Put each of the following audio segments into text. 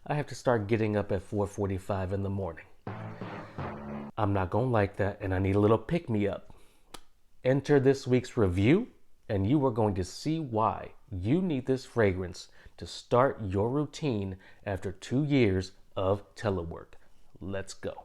I have to start getting up at 4:45 in the morning. I'm not gonna like that, and I need a little pick-me-up. Enter this week's review, and you are going to see why you need this fragrance to start your routine after 2 years of telework. Let's go.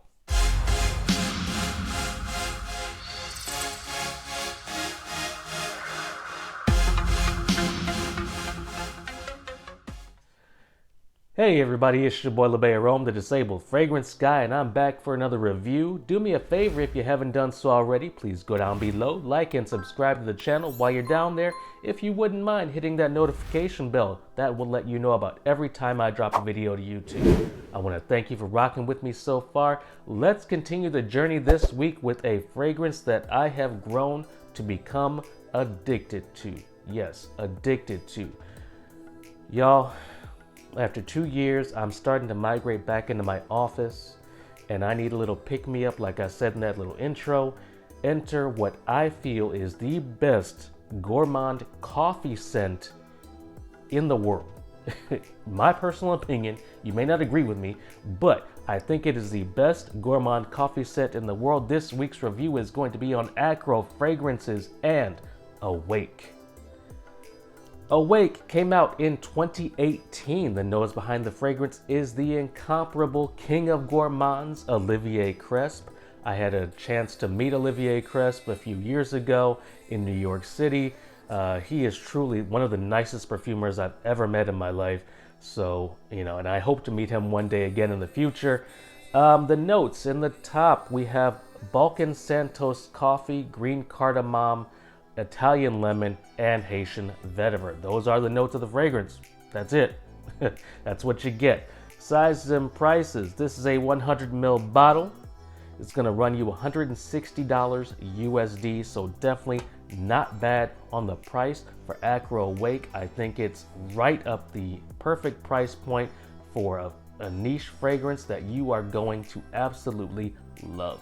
Hey everybody, it's your boy labbearome, the disabled fragrance guy, and I'm back for another review. Do me a favor if you haven't done so already, please go down below, like and subscribe to the channel. While you're down there, if you wouldn't mind hitting that notification bell, that will let you know about every time I drop a video to YouTube. I want to thank you for rocking with me so far. Let's continue the journey this week with a fragrance that I have grown to become addicted to. Yes, addicted to. Y'all, after 2 years, I'm starting to migrate back into my office, and I need a little pick-me-up, like I said in that little intro. Enter what I feel is the best gourmand coffee scent in the world. My personal opinion, you may not agree with me, but I think it is the best gourmand coffee scent in the world. This week's review is going to be on Acro Fragrances and Awake. Awake came out in 2018. The nose behind the fragrance is the incomparable king of gourmands, Olivier Cresp. I had a chance to meet Olivier Cresp a few years ago in New York City. He is truly one of the nicest perfumers I've ever met in my life. So, and I hope to meet him one day again in the future. The notes in the top, we have Balkan Santos coffee, green cardamom, Italian lemon, and Haitian vetiver. Those are the notes of the fragrance. That's it. That's what you get. Sizes and prices. This is a 100 ml bottle. It's going to run you $160 USD, so definitely not bad on the price for Acro Awake. I think it's right up the perfect price point for a niche fragrance that you are going to absolutely love.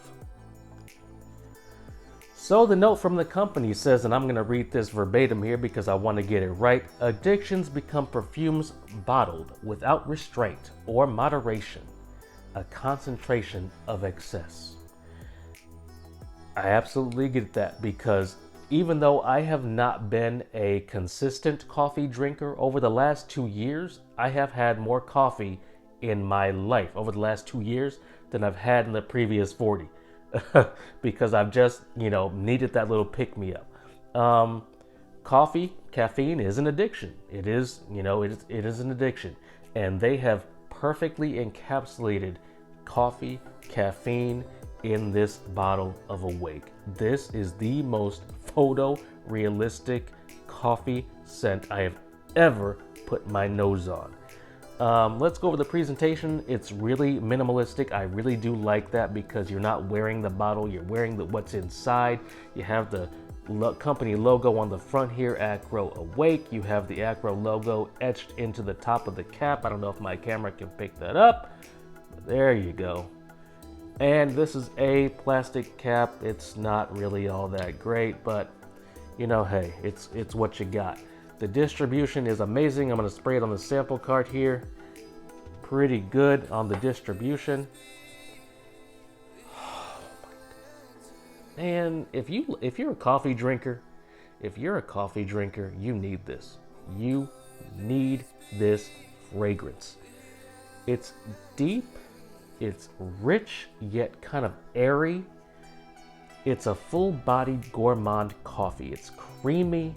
So the note from the company says, and I'm going to read this verbatim here because I want to get it right. Addictions become perfumes bottled without restraint or moderation, a concentration of excess. I absolutely get that, because even though I have not been a consistent coffee drinker over the last 2 years, I have had more coffee in my life over the last 2 years than I've had in the previous 40. Because I've just, needed that little pick-me-up. Coffee, caffeine is an addiction. It is, it is an addiction. And they have perfectly encapsulated coffee, caffeine in this bottle of Awake. This is the most photorealistic coffee scent I have ever put my nose on. Let's go over the presentation. It's really minimalistic. I really do like that because you're not wearing the bottle, you're wearing what's inside. You have the company logo on the front here, Acro Awake. You have the Acro logo etched into the top of the cap. I don't know if my camera can pick that up. There you go. And this is a plastic cap. It's not really all that great, but hey, it's what you got. The distribution is amazing. I'm going to spray it on the sample card here. Pretty good on the distribution. And if you're a coffee drinker, you need this. You need this fragrance. It's deep, it's rich yet kind of airy. It's a full-bodied gourmand coffee. It's creamy.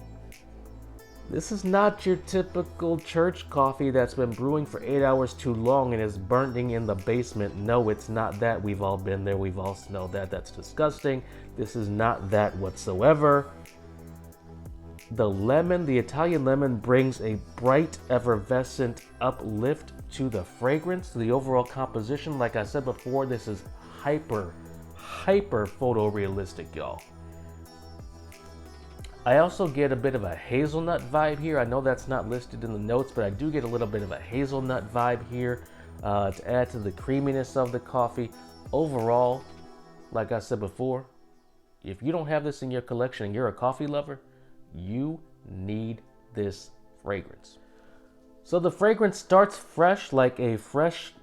This is not your typical church coffee that's been brewing for 8 hours too long and is burning in the basement. No, it's not that. We've all been there. We've all smelled that. That's disgusting. This is not that whatsoever. The lemon, the Italian lemon, brings a bright, effervescent uplift to the fragrance, to the overall composition. Like I said before, this is hyper photorealistic, y'all. I also get a bit of a hazelnut vibe here. I know that's not listed in the notes, but I do get a little bit of a hazelnut vibe here to add to the creaminess of the coffee. Overall, like I said before, if you don't have this in your collection and you're a coffee lover, you need this fragrance. So the fragrance starts fresh, like a fresh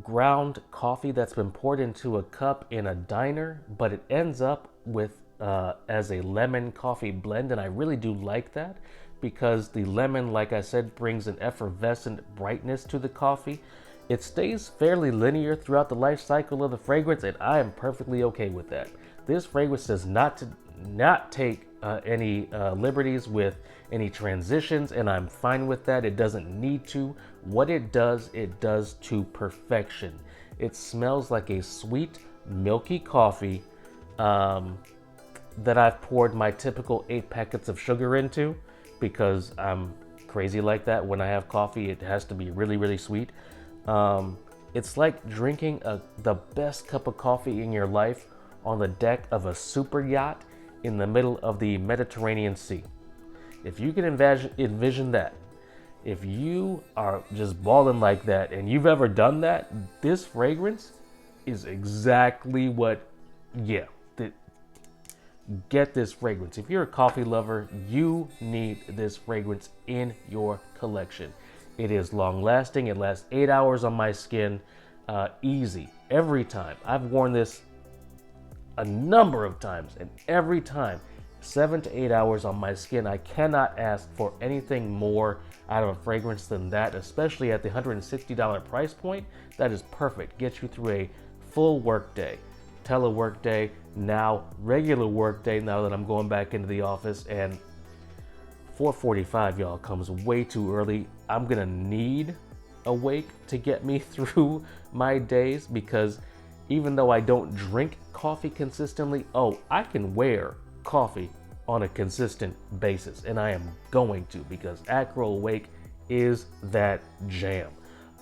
ground coffee that's been poured into a cup in a diner, but it ends up with as a lemon coffee blend, and I really do like that because the lemon, like I said, brings an effervescent brightness to the coffee. It stays fairly linear throughout the life cycle of the fragrance, and I am perfectly okay with that. This fragrance does not take any liberties with any transitions, and I'm fine with that. It doesn't need to. What it does to perfection. It smells like a sweet, milky coffee that I've poured my typical 8 packets of sugar into, because I'm crazy like that. When I have coffee, it has to be really, really sweet. It's like drinking the best cup of coffee in your life on the deck of a super yacht in the middle of the Mediterranean Sea. If you can envision that, if you are just balling like that and you've ever done that, this fragrance is exactly what, get this fragrance. If you're a coffee lover, you need this fragrance in your collection. It is long lasting. It lasts 8 hours on my skin, easy, every time. I've worn this a number of times, and every time 7 to 8 hours on my skin. I cannot ask for anything more out of a fragrance than that, especially at the $160 price point. That is perfect. Gets you through a full work day, telework day, now regular work day, now that I'm going back into the office. And 4:45, y'all, comes way too early. I'm gonna need a wake to get me through my days, because even though I don't drink coffee consistently, I can wear coffee on a consistent basis, and I am going to, because Acro Awake is that jam.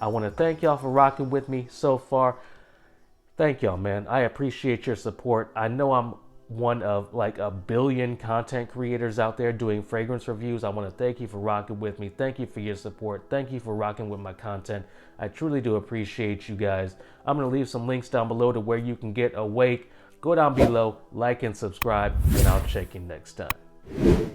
I want to thank y'all for rocking with me so far. Thank y'all, man. I appreciate your support. I know I'm one of like a billion content creators out there doing fragrance reviews. I want to thank you for rocking with me. Thank you for your support. Thank you for rocking with my content. I truly do appreciate you guys. I'm going to leave some links down below to where you can get Awake. Go down below, like and subscribe, and I'll check you next time.